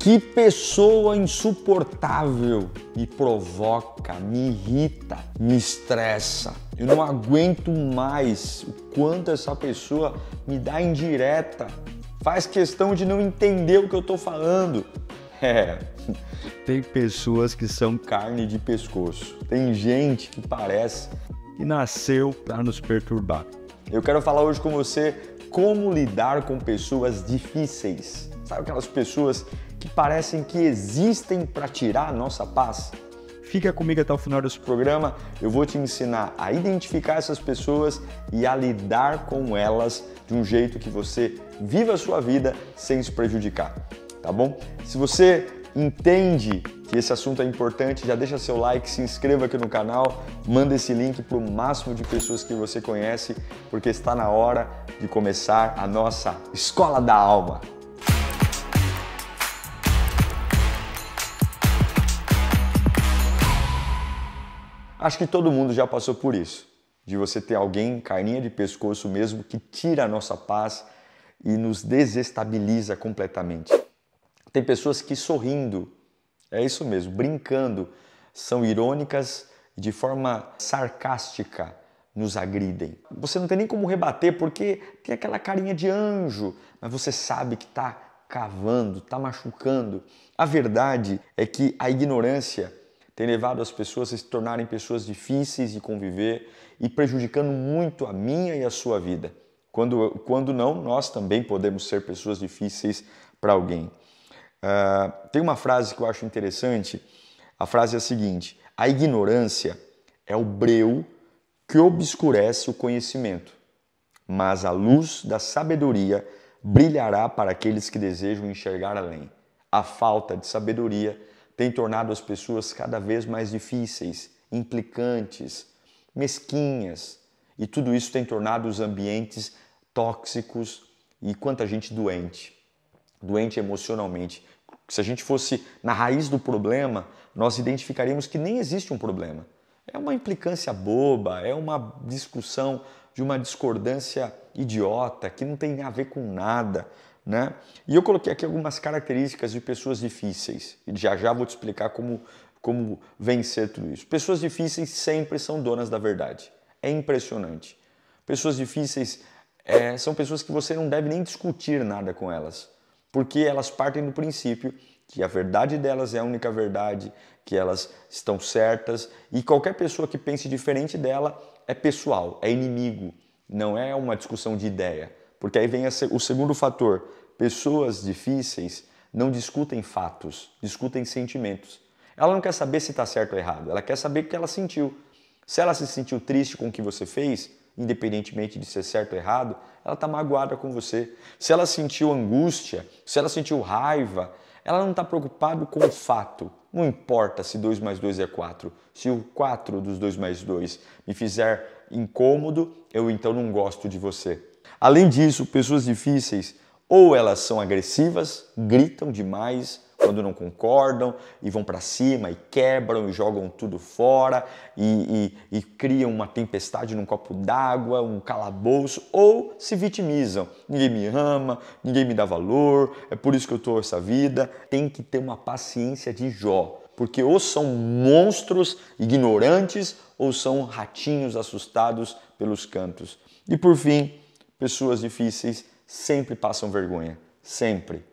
Que pessoa insuportável, me provoca, me irrita, me estressa. Eu não aguento mais o quanto essa pessoa me dá indireta, faz questão de não entender o que eu tô falando. Tem pessoas que são carne de pescoço, tem gente que parece que nasceu para nos perturbar. Eu quero falar hoje com você como lidar com pessoas difíceis. Sabe aquelas pessoas que parecem que existem para tirar a nossa paz? Fica comigo até o final desse programa, eu vou te ensinar a identificar essas pessoas e a lidar com elas de um jeito que você viva a sua vida sem se prejudicar, tá bom? Se você entende que esse assunto é importante, já deixa seu like, se inscreva aqui no canal, manda esse link para o máximo de pessoas que você conhece, porque está na hora de começar a nossa Escola da Alma. Acho que todo mundo já passou por isso, de você ter alguém, carninha de pescoço mesmo, que tira a nossa paz e nos desestabiliza completamente. Tem pessoas que sorrindo, é isso mesmo, brincando, são irônicas e de forma sarcástica nos agridem. Você não tem nem como rebater porque tem aquela carinha de anjo, mas você sabe que está cavando, está machucando. A verdade é que a ignorância tem levado as pessoas a se tornarem pessoas difíceis de conviver e prejudicando muito a minha e a sua vida. Quando não, nós também podemos ser pessoas difíceis para alguém. Tem uma frase que eu acho interessante, a frase é a seguinte: a ignorância é o breu que obscurece o conhecimento, mas a luz da sabedoria brilhará para aqueles que desejam enxergar além. A falta de sabedoria tem tornado as pessoas cada vez mais difíceis, implicantes, mesquinhas, e tudo isso tem tornado os ambientes tóxicos e quanta gente doente emocionalmente. Se a gente fosse na raiz do problema, nós identificaríamos que nem existe um problema. É uma implicância boba, é uma discussão de uma discordância idiota que não tem a ver com nada, né? E eu coloquei aqui algumas características de pessoas difíceis e já vou te explicar como vencer tudo isso. Pessoas difíceis sempre são donas da verdade. É impressionante. Pessoas difíceis são pessoas que você não deve nem discutir nada com elas, porque elas partem do princípio que a verdade delas é a única verdade, que elas estão certas e qualquer pessoa que pense diferente dela é pessoal, é inimigo, não é uma discussão de ideia. Porque aí vem o segundo fator. Pessoas difíceis não discutem fatos, discutem sentimentos. Ela não quer saber se está certo ou errado, ela quer saber o que ela sentiu. Se ela se sentiu triste com o que você fez, independentemente de ser certo ou errado, ela está magoada com você. Se ela sentiu angústia, se ela sentiu raiva, ela não está preocupada com o fato. Não importa se 2 mais 2 é 4. Se o 4 dos 2 mais 2 me fizer incômodo, eu então não gosto de você. Além disso, pessoas difíceis, ou elas são agressivas, gritam demais quando não concordam e vão para cima e quebram e jogam tudo fora e criam uma tempestade num copo d'água, um calabouço, ou se vitimizam. Ninguém me ama, ninguém me dá valor, é por isso que eu estou nessa vida. Tem que ter uma paciência de Jó, porque ou são monstros ignorantes ou são ratinhos assustados pelos cantos. E por fim, pessoas difíceis sempre passam vergonha, sempre.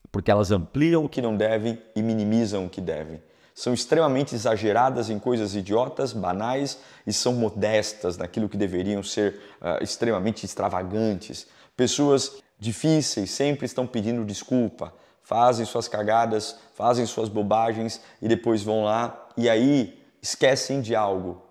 Porque elas ampliam o que não devem e minimizam o que devem. São extremamente exageradas em coisas idiotas, banais e são modestas naquilo que deveriam ser extremamente extravagantes. Pessoas difíceis sempre estão pedindo desculpa, fazem suas cagadas, fazem suas bobagens e depois vão lá e aí esquecem de algo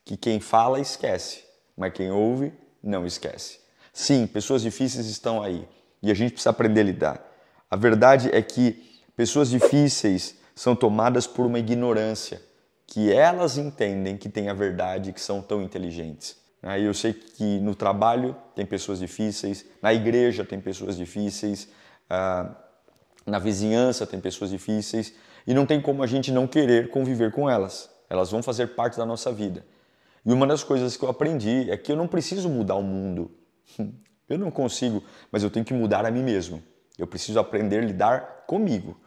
que quem fala esquece, mas quem ouve não esquece. Sim, pessoas difíceis estão aí e a gente precisa aprender a lidar. A verdade é que pessoas difíceis são tomadas por uma ignorância, que elas entendem que têm a verdade, que são tão inteligentes. E eu sei que no trabalho tem pessoas difíceis, na igreja tem pessoas difíceis, na vizinhança tem pessoas difíceis e não tem como a gente não querer conviver com elas. Elas vão fazer parte da nossa vida. E uma das coisas que eu aprendi é que eu não preciso mudar o mundo. Eu não consigo, mas eu tenho que mudar a mim mesmo. Eu preciso aprender a lidar comigo.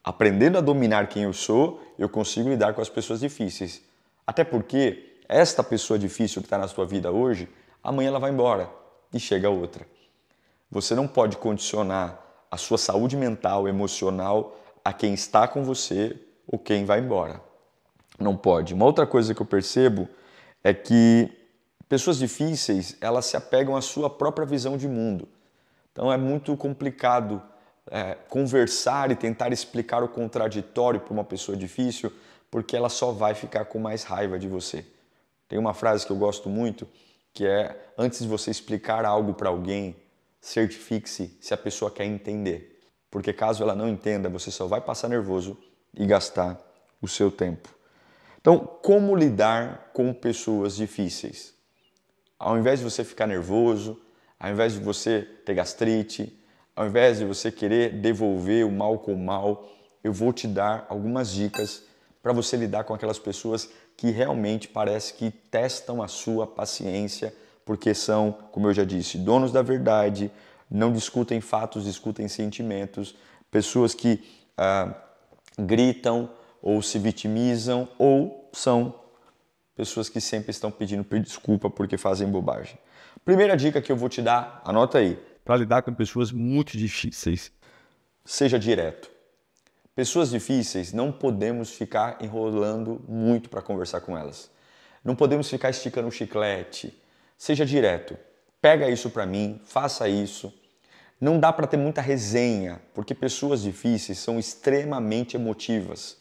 Aprendendo a dominar quem eu sou, eu consigo lidar com as pessoas difíceis. Até porque esta pessoa difícil que está na sua vida hoje, amanhã ela vai embora e chega outra. Você não pode condicionar a sua saúde mental, emocional a quem está com você ou quem vai embora. Não pode. Uma outra coisa que eu percebo é que pessoas difíceis, elas se apegam à sua própria visão de mundo. Então é muito complicado conversar e tentar explicar o contraditório para uma pessoa difícil, porque ela só vai ficar com mais raiva de você. Tem uma frase que eu gosto muito, que é: antes de você explicar algo para alguém, certifique-se se a pessoa quer entender. Porque caso ela não entenda, você só vai passar nervoso e gastar o seu tempo. Então, como lidar com pessoas difíceis? Ao invés de você ficar nervoso, ao invés de você ter gastrite, ao invés de você querer devolver o mal com o mal, eu vou te dar algumas dicas para você lidar com aquelas pessoas que realmente parece que testam a sua paciência, porque são, como eu já disse, donos da verdade, não discutem fatos, discutem sentimentos, pessoas que gritam ou se vitimizam, ou são pessoas que sempre estão pedindo desculpa porque fazem bobagem. Primeira dica que eu vou te dar, anota aí. Para lidar com pessoas muito difíceis. Seja direto. Pessoas difíceis, não podemos ficar enrolando muito para conversar com elas. Não podemos ficar esticando o chiclete. Seja direto. Pega isso para mim, faça isso. Não dá para ter muita resenha, porque pessoas difíceis são extremamente emotivas.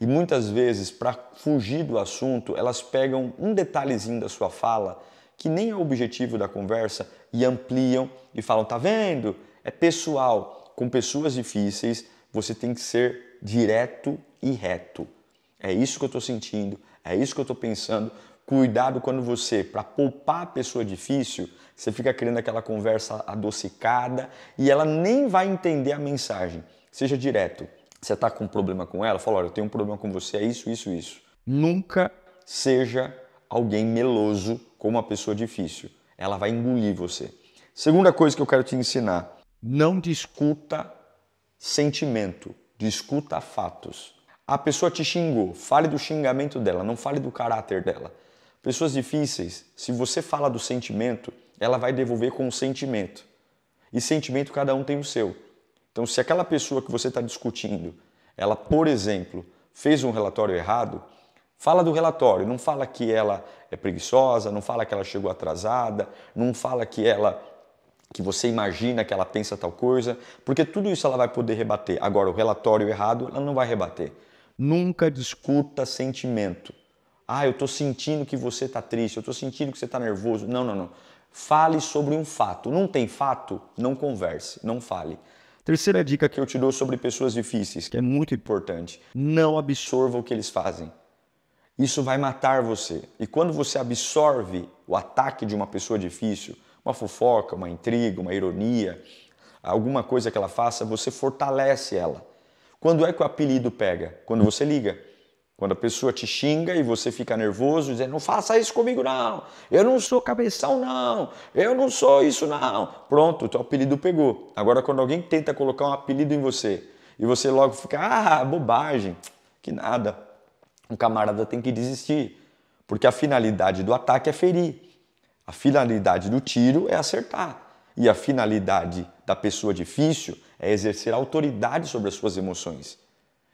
E muitas vezes, para fugir do assunto, elas pegam um detalhezinho da sua fala, que nem é o objetivo da conversa, e ampliam e falam: tá vendo? É pessoal. Com pessoas difíceis, você tem que ser direto e reto. É isso que eu estou sentindo, é isso que eu estou pensando. Cuidado quando você, para poupar a pessoa difícil, você fica criando aquela conversa adocicada e ela nem vai entender a mensagem. Seja direto. Você está com um problema com ela? Fala: olha, eu tenho um problema com você, é isso, isso, isso. Nunca seja alguém meloso com uma pessoa difícil. Ela vai engolir você. Segunda coisa que eu quero te ensinar: não discuta sentimento, discuta fatos. A pessoa te xingou, fale do xingamento dela, não fale do caráter dela. Pessoas difíceis, se você fala do sentimento, ela vai devolver com o sentimento. E sentimento cada um tem o seu. Então, se aquela pessoa que você está discutindo, ela, por exemplo, fez um relatório errado, fala do relatório, não fala que ela é preguiçosa, não fala que ela chegou atrasada, não fala que você imagina que ela pensa tal coisa, porque tudo isso ela vai poder rebater. Agora, o relatório errado, ela não vai rebater. Nunca discuta sentimento. Ah, eu estou sentindo que você está triste, eu estou sentindo que você está nervoso. Não, não, não. Fale sobre um fato. Não tem fato? Não converse, não fale. Terceira dica que eu te dou sobre pessoas difíceis, que é muito importante: não absorva o que eles fazem. Isso vai matar você. E quando você absorve o ataque de uma pessoa difícil, uma fofoca, uma intriga, uma ironia, alguma coisa que ela faça, você fortalece ela. Quando é que o apelido pega? Quando você liga. Quando a pessoa te xinga e você fica nervoso, dizendo: não faça isso comigo não, eu não sou cabeção não, eu não sou isso não. Pronto, o teu apelido pegou. Agora, quando alguém tenta colocar um apelido em você e você logo fica: ah, bobagem, que nada. Um camarada tem que desistir, porque a finalidade do ataque é ferir. A finalidade do tiro é acertar. E a finalidade da pessoa difícil é exercer autoridade sobre as suas emoções.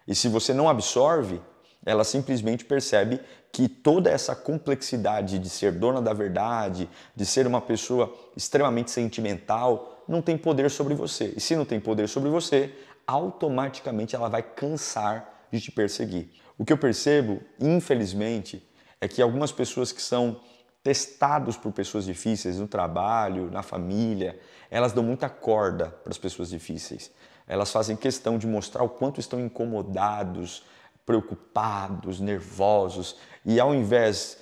E se você não absorve, ela simplesmente percebe que toda essa complexidade de ser dona da verdade, de ser uma pessoa extremamente sentimental, não tem poder sobre você. E se não tem poder sobre você, automaticamente ela vai cansar de te perseguir. O que eu percebo, infelizmente, é que algumas pessoas que são testados por pessoas difíceis no trabalho, na família, elas dão muita corda para as pessoas difíceis. Elas fazem questão de mostrar o quanto estão incomodados, preocupados, nervosos, e ao invés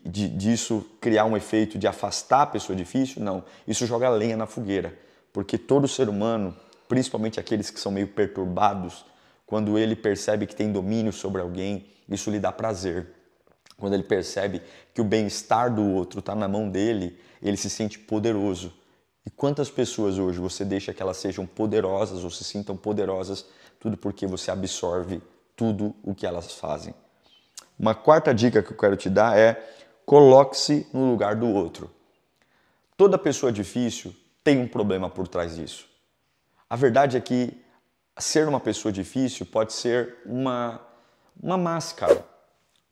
disso criar um efeito de afastar a pessoa difícil, não, isso joga lenha na fogueira, porque todo ser humano, principalmente aqueles que são meio perturbados, quando ele percebe que tem domínio sobre alguém, isso lhe dá prazer. Quando ele percebe que o bem-estar do outro está na mão dele, ele se sente poderoso. E quantas pessoas hoje você deixa que elas sejam poderosas ou se sintam poderosas tudo porque você absorve tudo o que elas fazem. Uma quarta dica que eu quero te dar é: coloque-se no lugar do outro. Toda pessoa difícil tem um problema por trás disso. A verdade é que ser uma pessoa difícil pode ser uma máscara,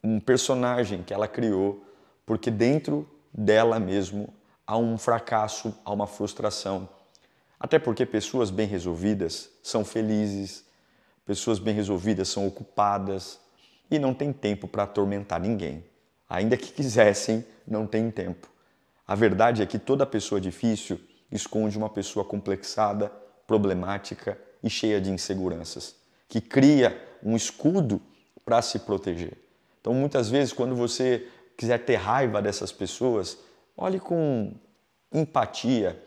um personagem que ela criou, porque dentro dela mesmo há um fracasso, há uma frustração. Até porque pessoas bem resolvidas são felizes, pessoas bem resolvidas são ocupadas e não tem tempo para atormentar ninguém. Ainda que quisessem, não tem tempo. A verdade é que toda pessoa difícil esconde uma pessoa complexada, problemática e cheia de inseguranças, que cria um escudo para se proteger. Então, muitas vezes, quando você quiser ter raiva dessas pessoas, olhe com empatia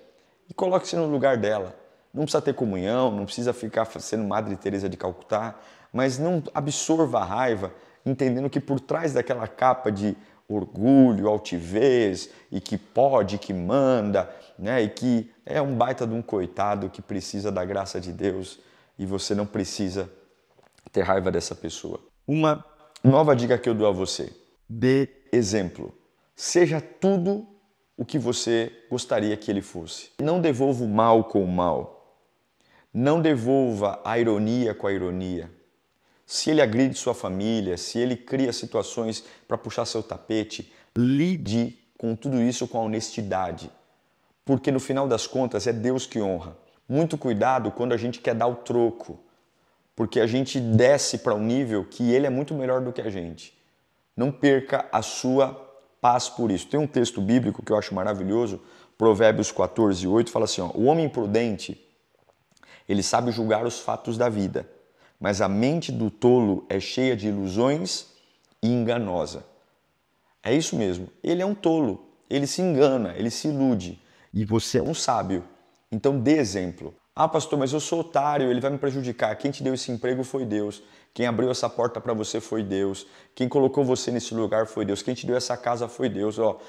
e coloque-se no lugar dela. Não precisa ter comunhão, não precisa ficar sendo Madre Teresa de Calcutá, mas não absorva a raiva, entendendo que por trás daquela capa de orgulho, altivez, e que pode, que manda, né, e que é um baita de um coitado que precisa da graça de Deus, e você não precisa ter raiva dessa pessoa. Uma nova dica que eu dou a você: dê exemplo. Seja tudo o que você gostaria que ele fosse. Não devolva o mal com o mal. Não devolva a ironia com a ironia. Se ele agride sua família, se ele cria situações para puxar seu tapete, lide com tudo isso com honestidade. Porque no final das contas é Deus que honra. Muito cuidado quando a gente quer dar o troco, porque a gente desce para um nível que ele é muito melhor do que a gente. Não perca a sua paz por isso. Tem um texto bíblico que eu acho maravilhoso, Provérbios 14:8, fala assim, ó: o homem prudente, ele sabe julgar os fatos da vida, mas a mente do tolo é cheia de ilusões e enganosa. É isso mesmo, ele é um tolo, ele se engana, ele se ilude. E você é um sábio, então dê exemplo. Ah, pastor, mas eu sou otário, ele vai me prejudicar. Quem te deu esse emprego foi Deus. Quem abriu essa porta para você foi Deus. Quem colocou você nesse lugar foi Deus. Quem te deu essa casa foi Deus. Ó,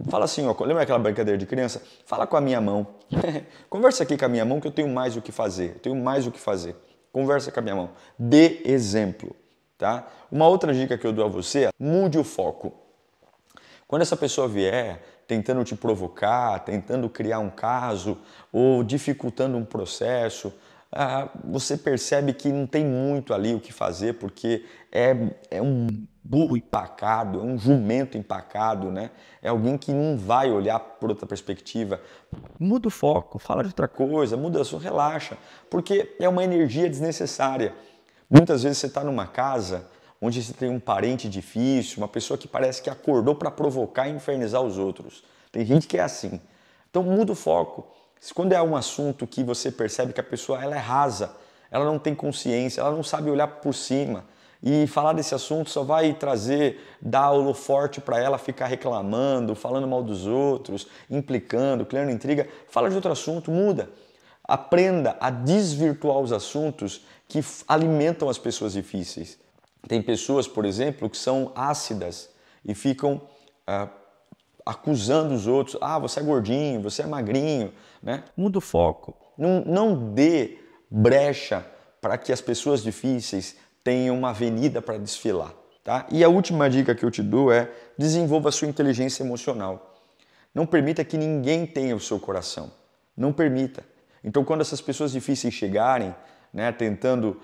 fala assim, ó, lembra aquela brincadeira de criança? Fala com a minha mão. Conversa aqui com a minha mão que eu tenho mais o que fazer. Eu tenho mais o que fazer. Conversa com a minha mão. Dê exemplo, tá? Uma outra dica que eu dou a você é: mude o foco. Quando essa pessoa vier tentando te provocar, tentando criar um caso ou dificultando um processo, você percebe que não tem muito ali o que fazer, porque é um burro empacado, é um jumento empacado, né? É alguém que não vai olhar por outra perspectiva. Muda o foco, fala de outra coisa, muda, relaxa, porque é uma energia desnecessária. Muitas vezes você está numa casa onde você tem um parente difícil, uma pessoa que parece que acordou para provocar e infernizar os outros. Tem gente que é assim. Então muda o foco. Quando é um assunto que você percebe que a pessoa ela é rasa, ela não tem consciência, ela não sabe olhar por cima, e falar desse assunto só vai dar holoforte para ela ficar reclamando, falando mal dos outros, implicando, criando intriga, fala de outro assunto, muda. Aprenda a desvirtuar os assuntos que alimentam as pessoas difíceis. Tem pessoas, por exemplo, que são ácidas e ficam acusando os outros. Ah, você é gordinho, você é magrinho, né? Muda o foco. Não dê brecha para que as pessoas difíceis tenham uma avenida para desfilar, tá? E a última dica que eu te dou é: desenvolva a sua inteligência emocional. Não permita que ninguém tenha o seu coração. Não permita. Então, quando essas pessoas difíceis chegarem, né, tentando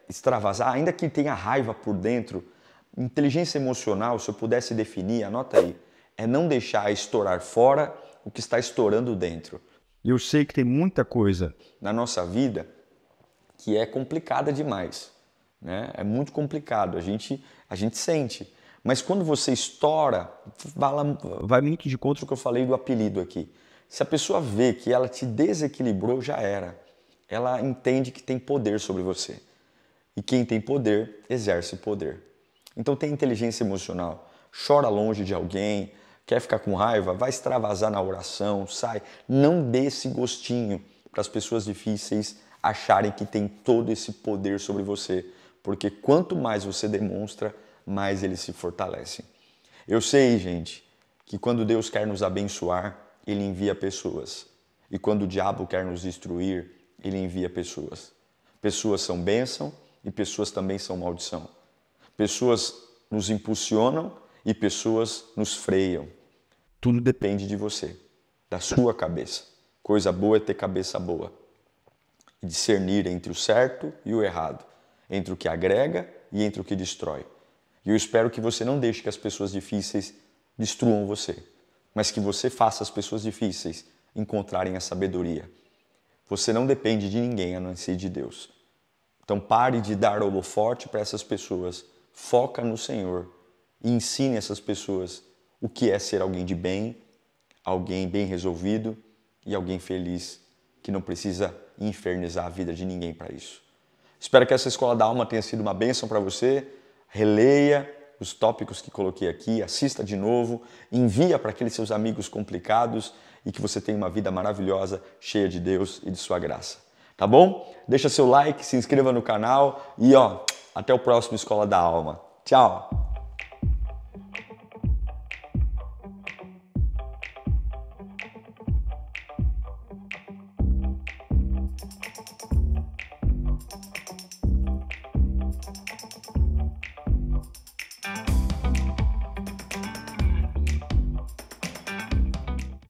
extravasar, ainda que tenha raiva por dentro, inteligência emocional, se eu pudesse definir, anota aí, é não deixar estourar fora o que está estourando dentro. Eu sei que tem muita coisa na nossa vida que é complicada demais, né? É muito complicado, a gente sente. Mas quando você estoura, vai muito de contra o que eu falei do apelido aqui. Se a pessoa vê que ela te desequilibrou, já era. Ela entende que tem poder sobre você. E quem tem poder, exerce poder. Então tem inteligência emocional. Chora longe de alguém, quer ficar com raiva, vai extravasar na oração, sai. Não dê esse gostinho para as pessoas difíceis acharem que tem todo esse poder sobre você. Porque quanto mais você demonstra, mais eles se fortalecem. Eu sei, gente, que quando Deus quer nos abençoar, Ele envia pessoas. E quando o diabo quer nos destruir, ele envia pessoas. Pessoas são bênção e pessoas também são maldição. Pessoas nos impulsionam e pessoas nos freiam. Tudo depende de você, da sua cabeça. Coisa boa é ter cabeça boa. E discernir entre o certo e o errado, entre o que agrega e entre o que destrói. E eu espero que você não deixe que as pessoas difíceis destruam você, mas que você faça as pessoas difíceis encontrarem a sabedoria. Você não depende de ninguém a não ser de Deus. Então pare de dar holofote para essas pessoas, foca no Senhor e ensine essas pessoas o que é ser alguém de bem, alguém bem resolvido e alguém feliz, que não precisa infernizar a vida de ninguém para isso. Espero que essa Escola da Alma tenha sido uma bênção para você. Releia os tópicos que coloquei aqui, assista de novo, envia para aqueles seus amigos complicados e que você tenha uma vida maravilhosa, cheia de Deus e de sua graça. Tá bom? Deixa seu like, se inscreva no canal e até o próximo Escola da Alma. Tchau!